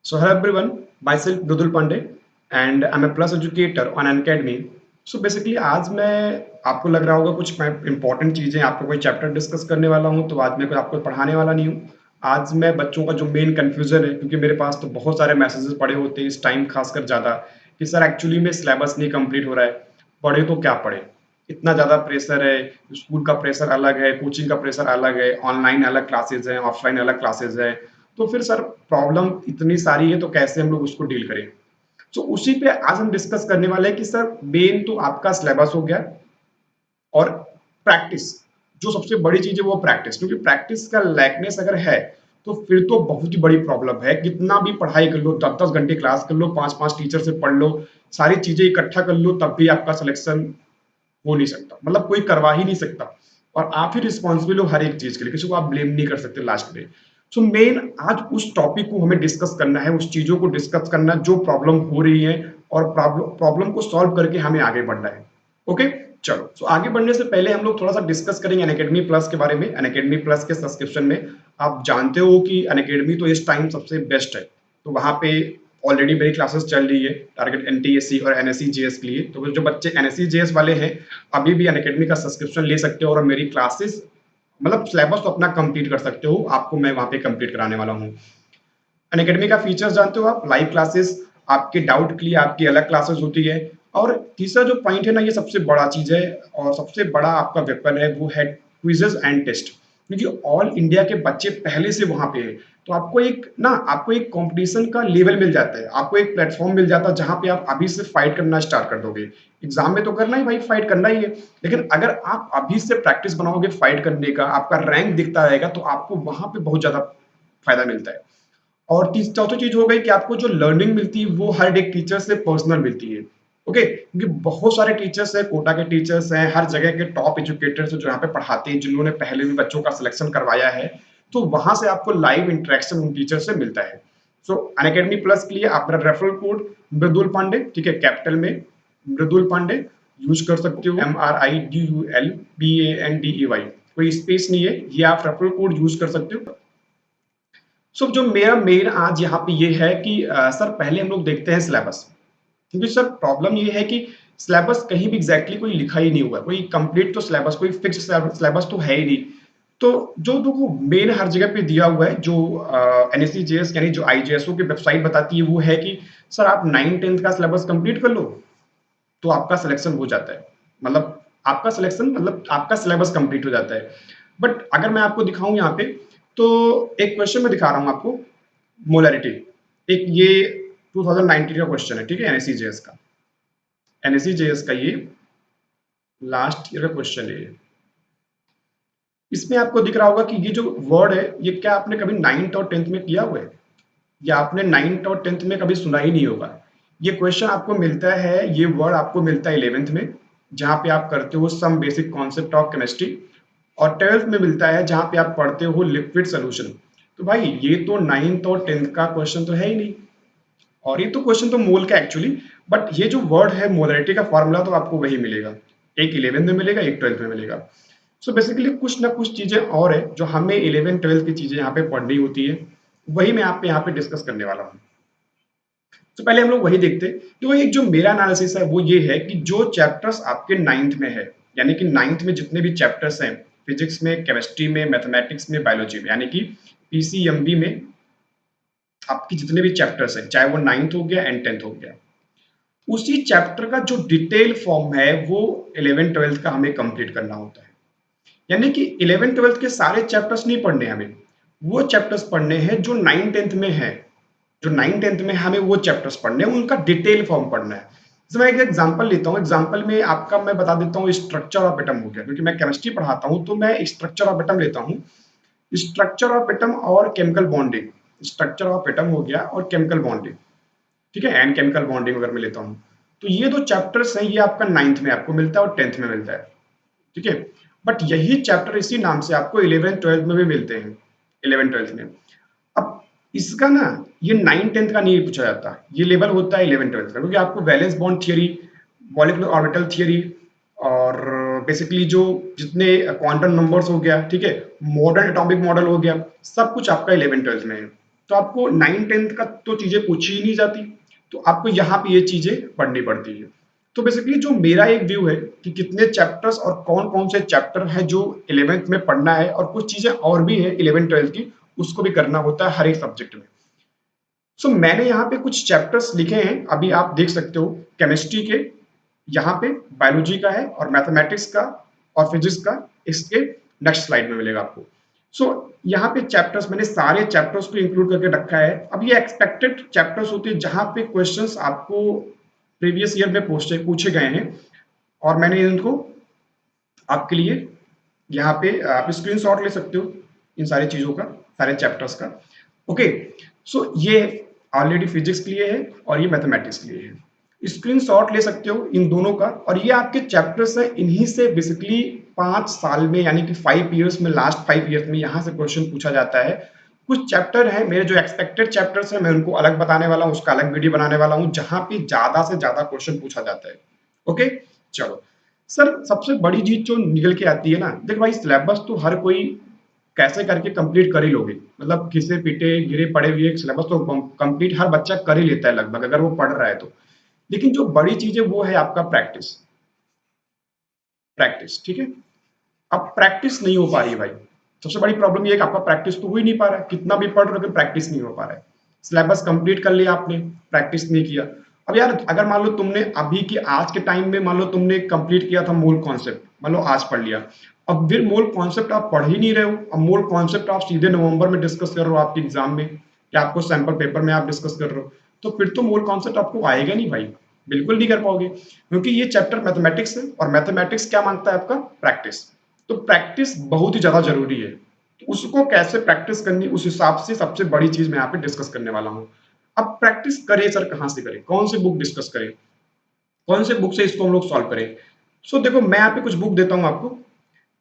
So hello everyone, myself Mridul Pandey and I'm a plus educator on Unacademy. So basically आज मैं आपको लग रहा होगा कुछ मैं इंपॉर्टेंट चीजें आपको कोई चैप्टर डिस्कस करने वाला हूँ तो आज मैं कोई आपको पढ़ाने वाला नहीं हूँ। आज मैं बच्चों का जो मेन कंफ्यूजन है क्योंकि मेरे पास तो बहुत सारे मैसेजेस पड़े होते हैं इस टाइम खासकर ज़्यादा कि सर एक्चुअली में सिलेबस नहीं कंप्लीट हो रहा है, पढ़े तो क्या पढ़े, इतना ज़्यादा प्रेशर है, स्कूल का प्रेशर अलग है, कोचिंग का प्रेशर अलग है, ऑनलाइन अलग क्लासेज हैं, ऑफलाइन अलग क्लासेज है। तो फिर सर प्रॉब्लम इतनी सारी है तो कैसे हम लोग उसको डील करें। तो उसी पे आज हम डिस्कस करने वाले हैं कि सर मेन तो आपका सिलेबस हो गया और प्रैक्टिस, जो सबसे बड़ी चीज है वो प्रैक्टिस, क्योंकि प्रैक्टिस का लैकनेस अगर है तो फिर तो बहुत ही बड़ी प्रॉब्लम है। कितना भी पढ़ाई कर लो, 10-10 घंटे क्लास कर लो, 5-5 टीचर से पढ़ लो, सारी चीजें इकट्ठा कर लो, तब भी आपका सिलेक्शन हो नहीं सकता, मतलब कोई करवा ही नहीं सकता। और आप ही रिस्पॉन्सिबल हो हर एक चीज के लिए, किसी को आप ब्लेम नहीं कर सकते लास्ट में। सो मेन आज उस टॉपिक को हमें डिस्कस करना है, उस चीजों को डिस्कस करना जो प्रॉब्लम हो रही है और प्रॉब्लम को सॉल्व करके हमें आगे बढ़ना है। ओके, चलो। सो आगे बढ़ने से पहले हम लोग थोड़ा सा डिस्कस करेंगे अनअकैडमी प्लस के बारे में। अनअकैडमी प्लस के सब्सक्रिप्शन में आप जानते हो कि अनअकैडमी तो इस टाइम सबसे बेस्ट है। तो वहां पे ऑलरेडी मेरी क्लासेस चल रही है टारगेट एनटीएससी और एनएससी जेएस के लिए। तो जो बच्चे एनएससी जेएस वाले हैं अभी भी अनअकैडमी का सब्सक्रिप्शन ले सकते हो और मेरी क्लासेस मतलब सिलेबस तो अपना कंप्लीट कर सकते हो, आपको मैं वहां पे कंप्लीट कराने वाला हूँ। अनअकैडमी का फीचर्स जानते हो आप, लाइव क्लासेस, आपके डाउट के लिए आपकी अलग क्लासेस होती है। और तीसरा जो पॉइंट है ना, ये सबसे बड़ा चीज है और सबसे बड़ा आपका वेपन है, वो है क्विजेस एंड टेस्ट, क्योंकि ऑल इंडिया के बच्चे पहले से वहां पे हैं। तो आपको एक कंपटीशन का लेवल मिल जाता है, आपको एक प्लेटफॉर्म मिल जाता है जहां पे आप अभी से फाइट करना स्टार्ट कर दोगे। एग्जाम में तो करना ही भाई, फाइट करना ही है, लेकिन अगर आप अभी से प्रैक्टिस बनाओगे फाइट करने का, आपका रैंक दिखता रहेगा तो आपको वहां पे बहुत ज्यादा फायदा मिलता है। और चौथी चीज हो गई कि आपको जो लर्निंग मिलती है वो हर एक टीचर से पर्सनल मिलती है। ओके, क्योंकि बहुत सारे टीचर्स हैं, कोटा के टीचर्स हैं, हर जगह के टॉप एजुकेटर्स जो यहाँ पे पढ़ाते हैं, जिन्होंने पहले भी बच्चों का सिलेक्शन करवाया है। तो वहां से आपको लाइव इंटरेक्शन उन टीचर से मिलता है। सो अनअकैडमी प्लस के लिए आप मेरा रेफरल कोड मृदुल पांडे, ठीक है, कैपिटल में मृदुल पांडे यूज कर सकते हो, MRIDULPANDEY, कोई स्पेस नहीं है, ये आप रेफरल कोड यूज कर सकते हो। सो जो मेरा मेन आज यहाँ पे ये है कि सर पहले हम लोग देखते हैं सिलेबस, क्योंकि सर प्रॉब्लम ये है कि सिलेबस कहीं भी एग्जैक्टली कोई लिखा ही नहीं हुआ है, कोई कंप्लीट तो सिलेबस, कोई फिक्स सिलेबस तो है ही नहीं। तो जो देखो मेन हर जगह पे दिया हुआ है, जो एनएससी जेएस यानी जो आईजेएसओ की वेबसाइट बताती है वो है कि सर आप 9-10 का सिलेबस कंप्लीट कर लो तो आपका सिलेक्शन हो जाता है, मतलब आपका सिलेक्शन मतलब आपका सिलेबस कंप्लीट हो जाता है। बट अगर मैं आपको दिखाऊं यहाँ पे, तो एक क्वेश्चन में दिखा रहा हूँ आपको, मोलैरिटी, एक ये 2019 का क्वेश्चन है, ठीक है, एनएससी जेएस का, एनएससी जेएस का ये लास्ट ईयर का क्वेश्चन है। इसमें आपको दिख रहा होगा कि ये जो वर्ड है ये क्या आपने कभी 9th और 10th में किया हुआ है, या आपने 9th और 10th में कभी सुना ही नहीं होगा। ये क्वेश्चन आपको मिलता है, ये वर्ड आपको मिलता है 11th में, जहां पे आप करते हो some basic concept of chemistry, और 12th में मिलता है जहां पे आप पढ़ते हो लिक्विड सोल्यूशन। तो भाई ये तो 9th और 10th का क्वेश्चन तो है ही नहीं, और ये तो क्वेश्चन तो मोल का एक्चुअली, बट ये जो वर्ड है मोलरिटी का फॉर्मूला तो आपको वही मिलेगा, एक 11th में मिलेगा, एक 12th में मिलेगा। सो बेसिकली कुछ ना कुछ चीजें और है जो हमें 11-12th की चीजें यहाँ पे पढ़नी होती है, वही मैं आप पे यहाँ पे डिस्कस करने वाला हूँ। तो पहले हम लोग वही देखते हैं। तो एक जो मेरा एनालिसिस है वो ये है कि जो चैप्टर्स आपके 9th में है, यानी कि 9th में जितने भी चैप्टर्स हैं, फिजिक्स में, केमिस्ट्री में, मैथमेटिक्स में, बायोलॉजी में, यानी कि पीसीएमबी में आपकी जितने भी चैप्टर्स हैं, चाहे वो 9th हो गया एंड 10th हो गया, उसी चैप्टर का जो डिटेल फॉर्म है वो 11-12th का हमें कंप्लीट करना होता है। यानी कि 11-12th के सारे चैप्टर्स नहीं पढ़ने हमें, वो चैप्टर्स पढ़ने हैं जो 9-10th में है, जो 9-10th में हमें वो चैप्टर्स पढ़ने हैं, उनका डिटेल फॉर्म पढ़ना है। जैसे मैं एक एग्जांपल लेता हूँ, एग्जांपल में आपका मैं बता देता हूँ, स्ट्रक्चर ऑफ एटम हो गया, क्योंकि मैं केमिस्ट्री पढ़ाता हूँ तो मैं स्ट्रक्चर ऑफ एटम लेता हूँ। स्ट्रक्चर ऑफ एटम और chemical bonding, structure of atom हो गया और केमिकल बॉन्डिंग, ठीक है, एंड केमिकल बॉन्डिंग अगर मैं लेता हूँ, तो ये दो चैप्टर्स हैं, ये आपका 9th में आपको मिलता है और 10th में मिलता है, ठीक है। बट यही चैप्टर इसी नाम से आपको 11-12th में भी मिलते हैं, 11-12th में। अब इसका ना ये 9-10th का नहीं पूछा जाता, ये लेवल होता है 11-12th का, क्योंकि आपको valence bond theory, molecular orbital theory, और बेसिकली जो जितने क्वांटम नंबर्स हो गया, ठीक है, मॉडर्न एटॉमिक मॉडल हो गया, सब कुछ आपका 11-12th में है। तो आपको 9th-10th का तो चीजें पूछी ही नहीं जाती, तो आपको यहाँ पे ये चीजें पढ़नी पड़ती है। तो बेसिकली जो मेरा एक व्यू है कि कितने चैप्टर्स और कौन कौन से चैप्टर है जो 11th में पढ़ना है, और कुछ चीजें और भी है 11th-12th की, उसको भी करना होता है हर एक सब्जेक्ट में। सो मैंने यहाँ पे कुछ चैप्टर्स लिखे हैं, अभी आप देख सकते हो। केमिस्ट्री के यहाँ पे, बायोलॉजी का है, और मैथमेटिक्स का और फिजिक्स का इसके नेक्स्ट स्लाइड में मिलेगा आपको। सो यहाँ पे चैप्टर्स, मैंने सारे चैप्टर्स को इंक्लूड करके रखा है। अब ये एक्सपेक्टेड चैप्टर्स होते हैं जहाँ पे क्वेश्चंस आपको प्रीवियस ईयर में पूछे गए हैं, और मैंने इनको आपके लिए यहाँ पे आप स्क्रीनशॉट ले सकते हो इन सारी चीजों का, सारे चैप्टर्स का। ओके, सो ये ऑलरेडी फिजिक्स के लिए है और ये मैथमेटिक्स के लिए है। स्क्रीनशॉट ले सकते हो इन दोनों का, और ये आपके चैप्टर्स है। इन्हीं से बेसिकली 5 साल में, यानी कि 5 इयर्स में, लास्ट 5 इयर्स में यहाँ से क्वेश्चन पूछा जाता है। कुछ चैप्टर है मेरे जो एक्सपेक्टेड चैप्टर्स है, मैं उनको अलग बताने वाला हूँ, उसका अलग वीडियो बनाने वाला हूँ, जहां पे ज्यादा से ज्यादा क्वेश्चन पूछा जाता है। ओके, चलो सर, सबसे बड़ी चीज जो निकल के आती है ना, देख भाई, सिलेबस तो हर कोई कैसे करके कंप्लीट कर ही लोगे, मतलब घिसे पीटे गिरे पड़े हुए सिलेबस तो कंप्लीट हर बच्चा कर ही लेता है लगभग, अगर वो पढ़ रहा है तो। लेकिन जो बड़ी चीज है वो है आपका प्रैक्टिस। प्रैक्टिस, ठीक है। अब प्रैक्टिस नहीं हो पा रही है भाई। सबसे बड़ी प्रॉब्लम ये है कि आपका प्रैक्टिस तो हो ही नहीं पा रहा है, कितना भी पढ़ रहे हो लेकिन प्रैक्टिस नहीं हो पा रहा है। सिलेबस कंप्लीट कर लिया आपने, प्रैक्टिस नहीं किया। अब यार, अगर मान लो तुमने अभी के आज के टाइम में, मान लो तुमने कंप्लीट किया था मूल कॉन्सेप्ट, मान लो आज पढ़ लिया, अब फिर मूल कॉन्सेप्ट आप पढ़ ही नहीं रहे हो, अब मूल कॉन्सेप्ट आप सीधे नवंबर में डिस्कस कर रहे हो आपके एग्जाम में, या आपको सैंपल पेपर में आप डिस्कस कर रहे हो, तो फिर तो मूल कॉन्सेप्ट आपको आएगा नहीं भाई, बिल्कुल नहीं कर पाओगे, क्योंकि ये चैप्टर मैथमेटिक्स है, और मैथमेटिक्स क्या मांगता है आपका? प्रैक्टिस। तो प्रैक्टिस बहुत ही ज्यादा जरूरी है। तो उसको कैसे प्रैक्टिस करनी, उस हिसाब से सबसे बड़ी चीज मैं यहाँ पे डिस्कस करने वाला हूँ। अब प्रैक्टिस करें सर, कहाँ से करें, कौन सी बुक डिस्कस करें, कौन से बुक से इसको हम लोग सॉल्व करें? सो देखो, मैं यहाँ पे कुछ बुक देता हूँ आपको।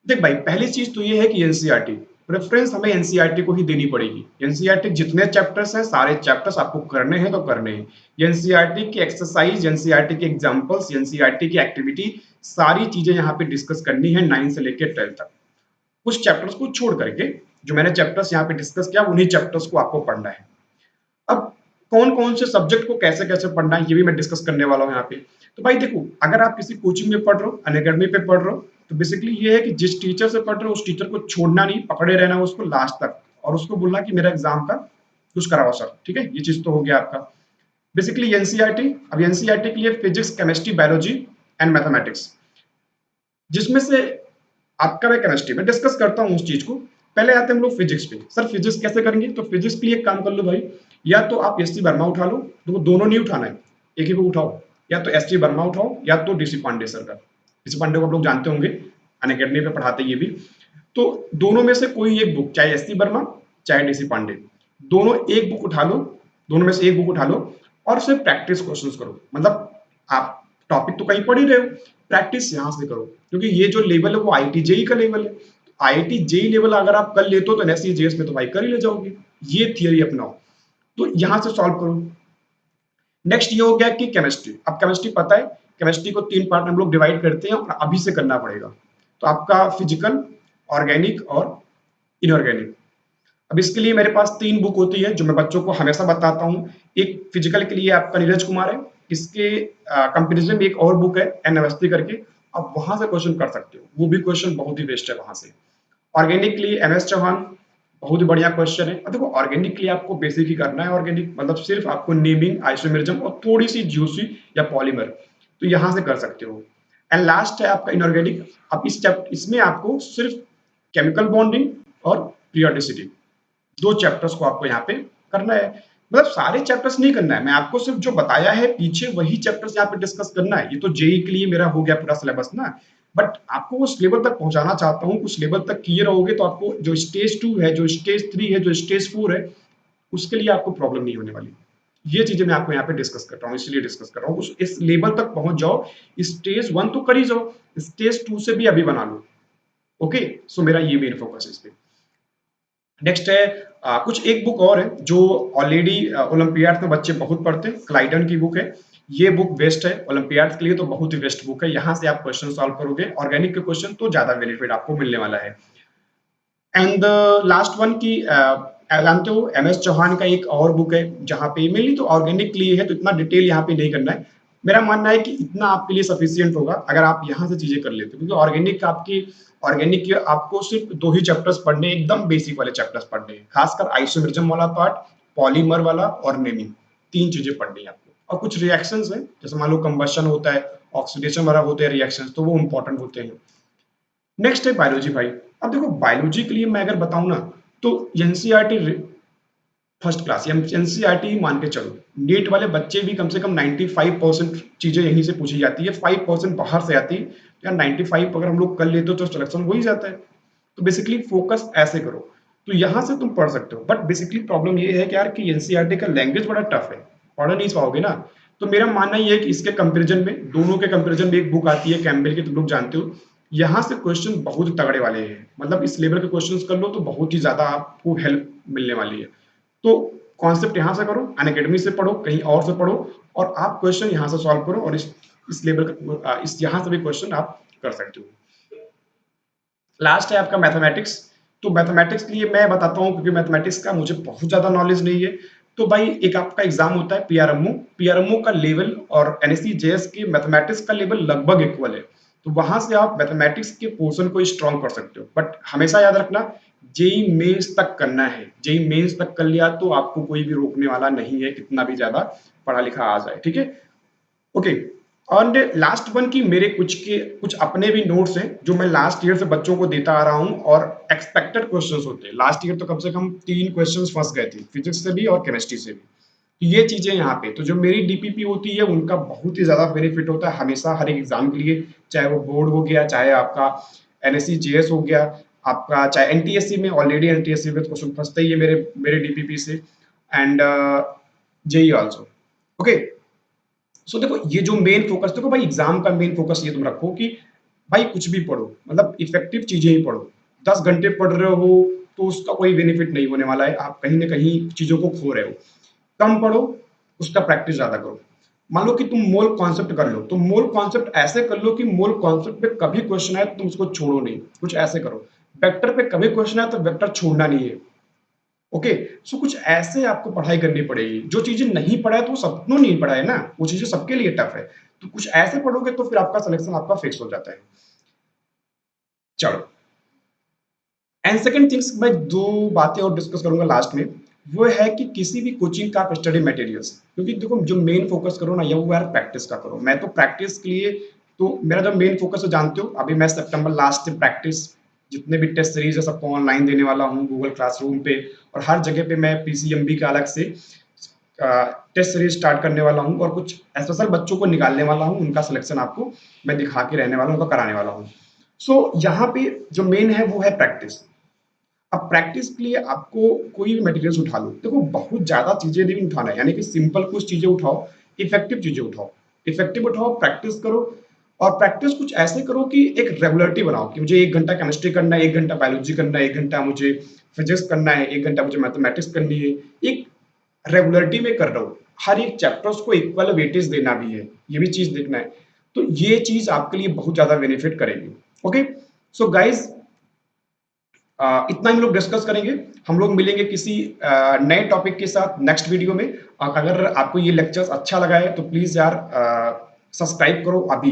देख भाई, पहली चीज तो ये है कि एनसीईआरटी, प्रेफरेंस हमें एनसीईआरटी को ही देनी पड़ेगी। एनसीईआरटी जितने चैप्टर्स हैं, सारे चैप्टर्स आपको करने हैं तो करने हैं। एनसीईआरटी की एक्सरसाइज, एनसीईआरटी के एग्जांपल्स, एनसीईआरटी की एक्टिविटी, सारी चीजें यहाँ पे डिस्कस करनी है 9 से लेकर 12 तक। कुछ चैप्टर्स को छोड़ करके जो मैंने चैप्टर्स यहाँ पे डिस्कस किया, उन्हीं चैप्टर्स को आपको पढ़ना है। अब कौन कौन से सब्जेक्ट को कैसे कैसे पढ़ना है, ये भी मैं डिस्कस करने वाला हूँ यहाँ पे। तो भाई देखो, अगर आप किसी कोचिंग में पढ़ रहे हो, अनअकैडमी पे पढ़ रहे हो, तो बेसिकली ये है कि जिस टीचर से पढ़ रहे हो उस टीचर को छोड़ना नहीं, पकड़े रहना उसको लास्ट तक, और उसको बोलना कि मेरा एग्जाम का कुछ कराओ सर, ठीक है। ये चीज तो हो गया आपका बेसिकली एनसीईआरटी। अब एनसीईआरटी के लिए physics, chemistry, biology and mathematics, जिसमें से आपका मैं केमिस्ट्री में डिस्कस करता हूँ उस चीज को। पहले आते हैं हम लोग फिजिक्स पे। सर फिजिक्स कैसे करेंगे? तो फिजिक्स के लिए एक काम कर लो भाई, या तो आप एस सी वर्मा उठा लो, तो दोनों नहीं उठाना है, एक ही को उठाओ, या तो एस टी वर्मा उठाओ, या तो डीसी पांडे सर का। डीसी पांडे को आप लोग जानते होंगे, अनअकैडमी पे पढ़ाते ये भी। तो दोनों में से कोई एक बुक, चाहे एस टी वर्मा चाहे डीसी पांडे, दोनों एक बुक उठा लो, दोनों में से एक बुक उठा लो, और सिर्फ प्रैक्टिस क्वेश्चन करो। मतलब आप टॉपिक तो कहीं पढ़ ही रहे हो, प्रैक्टिस यहां से करो, क्योंकि ये जो लेवल है वो आईटी जेई का लेवल है। आईटी जेई लेवल अगर आप कर लेते हो तो एससी जेएस में तो भाई कर ही ले जाओगे। ये थियरी अपनाओ, तो यहां से सॉल्व करो। नेक्स्ट ये हो गया कि केमिस्ट्री। अब केमिस्ट्री पता है, केमिस्ट्री को 3 पार्ट में हम लोग डिवाइड करते हैं, और अभी से करना पड़ेगा। तो आपका फिजिकल, ऑर्गेनिक और इनऑर्गेनिक। अब इसके लिए मेरे पास 3 बुक होती है जो मैं बच्चों को हमेशा बताता हूँ। एक फिजिकल के लिए आपका नीरज कुमार है, इसके कंपेरिजन में एक और बुक है एन अवस्थी करके, आप वहां से क्वेश्चन कर सकते हो, वो भी क्वेश्चन बहुत ही बेस्ट है वहां से। ऑर्गेनिक के लिए एम एस चौहान, बहुत ही बढ़िया क्वेश्चन है। और देखो, ऑर्गेनिक के लिए आपको बेसिक ही करना है, ऑर्गेनिक मतलब सिर्फ आपको नेमिंग, आइसोमेरिज्म और थोड़ी सी ज्यूसी या पॉलीमर, तो यहां से कर सकते हो। एंड लास्ट है आपका इनऑर्गेनिक। अब इसमें आपको सिर्फ केमिकल बॉन्डिंग और पीरियोडिसिटी, 2 चैप्टर्स को आपको यहाँ पे करना है। मतलब सारे चैप्टर्स नहीं करना है, मैं आपको सिर्फ जो बताया है पीछे वही चैप्टर्स यहाँ पे डिस्कस करना है। ये तो जेई के लिए मेरा हो गया पूरा सिलेबस ना, बट आपको उस लेवल तक पहुंचाना चाहता हूँ। उस लेवल तक किए रहोगे तो आपको जो स्टेज 2 है, जो स्टेज 3 है, जो स्टेज 4 है, उसके लिए आपको प्रॉब्लम नहीं होने वाली। ये चीजें मैं आपको यहाँ पे डिस्कस कर रहा हूँ, इसलिए डिस्कस कर रहा हूँ। इस लेवल तक पहुंच जाओ, स्टेज 1 तो कर ही जाओ, स्टेज 2 से भी अभी बना लो। ओके, सो मेरा ये मेन फोकस है इस पे। नेक्स्ट है कुछ एक बुक और है जो ऑलरेडी ओलंपियाड में बच्चे बहुत पढ़ते हैं, क्लाइडन की बुक है। ये बुक बेस्ट है ओलंपियाड के लिए, तो बहुत ही बेस्ट बुक है। यहाँ से आप क्वेश्चन सॉल्व करोगे, ऑर्गेनिक के क्वेश्चन तो ज्यादा बेनिफिट आपको मिलने वाला है। एंड द लास्ट वन की जानते हो एमएस चौहान का एक और बुक है जहाँ पे मेनली तो ऑर्गेनिक के लिए है, तो इतना डिटेल यहाँ पे नहीं करना है। मेरा मानना है कि इतना आपके लिए सफिशियंट होगा अगर आप यहाँ से चीजें कर लेते हो, क्योंकि ऑर्गेनिक के आपको सिर्फ 2 ही चैप्टर्स पढ़ने हैं, एकदम बेसिक वाले चैप्टर्स पढ़ने हैं, खासकर आइसोमेरिज्म वाला पार्ट, पॉलीमर वाला और नेमिंग, 3 चीजें पढ़नी है आपको। और कुछ रिएक्शंस हैं, जैसे मान लो कंबशन होता है, ऑक्सीडेशन वगैरह होते हैं रिएक्शंस, तो वो इंपॉर्टेंट होते हैं। नेक्स्ट है बायोलॉजी भाई। अब देखो बायोलॉजी के लिए मैं अगर बताऊं ना, तो एनसीईआरटी फर्स्ट क्लास या एनसीईआरटी ही मान के चलो। नीट वाले बच्चे भी कम से कम 95% चीजें यहीं से पूछी जाती है, 5% बाहर से आती है। या 95 अगर हम लोग कर लेते हो तो सिलेक्शन हो ही जाता है। तो बेसिकली फोकस ऐसे करो, तो यहाँ से तुम पढ़ सकते हो। बट बेसिकली प्रॉब्लम ये है कि यार कि एनसीईआरटी का लैंग्वेज बड़ा टफ है, पढ़ नहीं पाओगे ना। तो मेरा मानना ये है कि इसके कंपेरिजन में, दोनों के कंपेरिजन में एक बुक आती है कैम्बेल की, तुम लोग जानते हो। यहाँ से क्वेश्चन बहुत तगड़े वाले हैं, मतलब इस लेवल के क्वेश्चंस कर लो तो बहुत ही ज्यादा आपको हेल्प मिलने वाली है। तो कॉन्सेप्ट यहाँ से करो, अनअकैडमी से पढ़ो, कहीं और से पढ़ो, और आप क्वेश्चन यहाँ से सॉल्व करो, और इस लेवल का इस यहाँ से भी क्वेश्चन आप कर सकते हो। लास्ट है आपका मैथमेटिक्स। तो मैथमेटिक्स के लिए मैं बताता हूँ, क्योंकि मैथमेटिक्स का मुझे बहुत ज्यादा नॉलेज नहीं है। तो भाई एक आपका एग्जाम होता है पीआरएमओ, पीआरएमओ का लेवल और एनएससी जेएस के मैथमेटिक्स का लेवल लगभग इक्वल है। तो वहां से आप मैथमेटिक्स के पोर्शन को स्ट्रॉन्ग कर सकते हो। बट हमेशा याद रखना, जेई मेंस तक करना है। जेई मेंस तक कर लिया तो आपको कोई भी रोकने वाला नहीं है, कितना भी ज्यादा पढ़ा लिखा आ जाए, ठीक है। ओके। और लास्ट वन की मेरे कुछ अपने भी नोट्स हैं जो मैं लास्ट ईयर से बच्चों को देता आ रहा हूं, और एक्सपेक्टेड क्वेश्चंस होते हैं। लास्ट ईयर तो कम से कम 3 क्वेश्चंस फंस गए थे, फिजिक्स से भी और केमिस्ट्री से भी। तो ये चीजें यहाँ पे, तो जो मेरी डीपीपी होती है उनका बहुत ही ज्यादा बेनिफिट होता है हमेशा हर एक एग्जाम के लिए, चाहे वो बोर्ड हो गया, चाहे आपका एनएससी जेएस हो गया, आपका चाहे एनटीएससी में, ऑलरेडी एनटीएससी में क्वेश्चन फंसते ही है मेरे मेरे डीपीपी से, एंड जेई ऑल्सो। ओके। सो देखो ये जो मेन फोकस, देखो भाई एग्जाम का मेन फोकस ये तुम रखो कि भाई कुछ भी पढ़ो, मतलब इफेक्टिव चीजें ही पढ़ो। 10 घंटे पढ़ रहे हो तो उसका कोई बेनिफिट नहीं होने वाला है, आप कहीं ना कहीं चीजों को खो रहे हो। कम पढ़ो, उसका प्रैक्टिस ज्यादा करो। मान लो कि तुम मोल कॉन्सेप्ट कर लो, तो मोल कॉन्सेप्ट ऐसे कर लो कि मोल कॉन्सेप्ट पे कभी क्वेश्चन आए तो तुम उसको छोड़ो नहीं, कुछ ऐसे करो। वेक्टर पे कभी क्वेश्चन आए तो वेक्टर छोड़ना नहीं है। ओके। सो कुछ ऐसे आपको पढ़ाई करनी पड़ेगी, जो चीजें नहीं पढ़ा है तो वो सबको नहीं पढ़ा है ना, वो चीजें सबके लिए टफ है। तो कुछ ऐसे पढ़ोगे तो फिर आपका सिलेक्शन आपका फिक्स हो जाता है। चलो, एंड सेकंड थिंग्स, मैं 2 बातें और डिस्कस करूंगा लास्ट में। वो है कि किसी भी कोचिंग का आप स्टडी मटेरियल्स, क्योंकि देखो जो मेन फोकस करो ना, ये वो यार प्रैक्टिस का करो। मैं तो प्रैक्टिस के लिए, तो मेरा जो मेन फोकस है जानते हो, अभी मैं सितंबर लास्ट से प्रैक्टिस, जितने भी टेस्ट सीरीज है सबको ऑनलाइन देने वाला हूँ गूगल क्लासरूम पे, और हर जगह पे मैं पीसीएमबी का अलग से टेस्ट सीरीज स्टार्ट करने वाला हूँ, और कुछ स्पेशल बच्चों को निकालने वाला हूँ, उनका सिलेक्शन आपको मैं दिखा के रहने वाला हूँ, उनका कराने वाला हूँ। सो यहाँ पे जो मेन है वो है प्रैक्टिस। अब प्रैक्टिस के लिए आपको कोई भी मटेरियल्स उठा लो, देखो बहुत ज्यादा चीजें नहीं उठाना है, यानी कि सिंपल कुछ चीजें उठाओ, इफेक्टिव चीजें उठाओ। इफेक्टिव उठाओ, प्रैक्टिस करो, और प्रैक्टिस कुछ ऐसे करो कि एक रेगुलरिटी बनाओ कि मुझे 1 घंटा केमिस्ट्री करना है, 1 घंटा बायोलॉजी करना है, 1 घंटा मुझे फिजिक्स करना है, 1 घंटा मुझे मैथमेटिक्स करनी है। एक रेगुलरिटी में कर रहा हूँ, हर एक चैप्टर्स को इक्वल वेटेज देना भी है, ये भी चीज देखना है। तो ये चीज आपके लिए बहुत ज्यादा बेनिफिट करेगी। ओके। सो गाइज, इतना ही हम लोग डिस्कस करेंगे। हम लोग मिलेंगे किसी नए टॉपिक के साथ नेक्स्ट वीडियो में। और अगर आपको ये लेक्चर्स अच्छा लगा है तो प्लीज यार सब्सक्राइब करो अभी,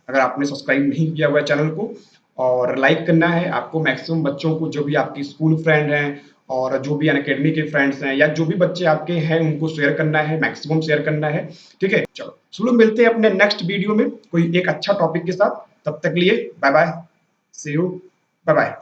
अगर आपने सब्सक्राइब नहीं किया हुआ है चैनल को। और लाइक करना है आपको, मैक्सिमम बच्चों को, जो भी आपकी स्कूल फ्रेंड हैं और जो भी अनअकैडमी के फ्रेंड्स हैं, या जो भी बच्चे आपके हैं उनको शेयर करना है, मैक्सिमम शेयर करना है। ठीक है, चलो सब लोग मिलते हैं अपने नेक्स्ट वीडियो में कोई एक अच्छा टॉपिक के साथ। तब तक लिए bye bye, see you, bye bye.